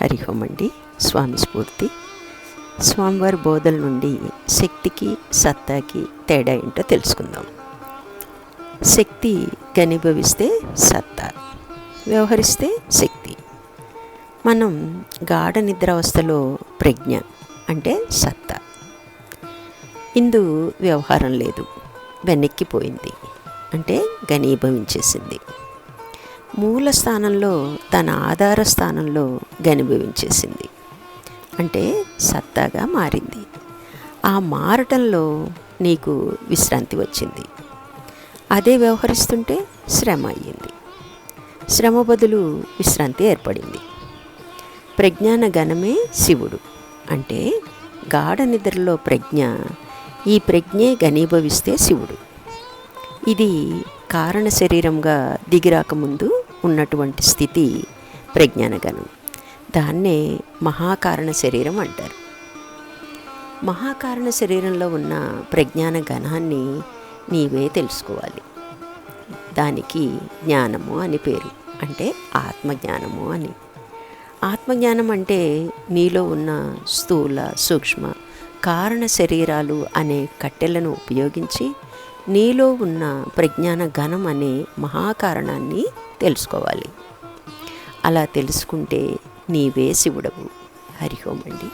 హరి ఓం అండి. స్వామి స్ఫూర్తి. స్వామివారి బోధల నుండి శక్తికి సత్తాకి తేడా ఏంటో తెలుసుకుందాం. శక్తి ఘనీభవిస్తే సత్తా, వ్యవహరిస్తే శక్తి. మనం గాఢ నిద్రావస్థలో ప్రజ్ఞ అంటే సత్తా. ఇందు వ్యవహారం లేదు, వెనక్కిపోయింది అంటే ఘనీభవించేసింది. మూల స్థానంలో తన ఆధార స్థానంలో ఘనీభవించేసింది అంటే సత్తాగా మారింది. ఆ మారటంలో నీకు విశ్రాంతి వచ్చింది. అదే వ్యవహరిస్తుంటే శ్రమ అయ్యింది. శ్రమ బదులు విశ్రాంతి ఏర్పడింది. ప్రజ్ఞాన గణమే శివుడు అంటే గాఢ నిద్రలో ప్రజ్ఞ. ఈ ప్రజ్ఞే ఘనీభవిస్తే శివుడు. ఇది కారణ శరీరంగా దిగిరాకముందు ఉన్నటువంటి స్థితి ప్రజ్ఞానగణం. దాన్నే మహాకారణ శరీరం అంటారు. మహాకారణ శరీరంలో ఉన్న ప్రజ్ఞాన గణాన్ని నీవే తెలుసుకోవాలి. దానికి జ్ఞానము అని పేరు, అంటే ఆత్మజ్ఞానము అని. ఆత్మజ్ఞానం అంటే నీలో ఉన్న స్థూల సూక్ష్మ కారణ శరీరాలు అనే కట్టెలను ఉపయోగించి నీలో ఉన్న ప్రజ్ఞాన ఘనం అనే మహాకారణాన్ని తెలుసుకోవాలి. అలా తెలుసుకుంటే నీవే శివుడవు. హరి ఓం అండి.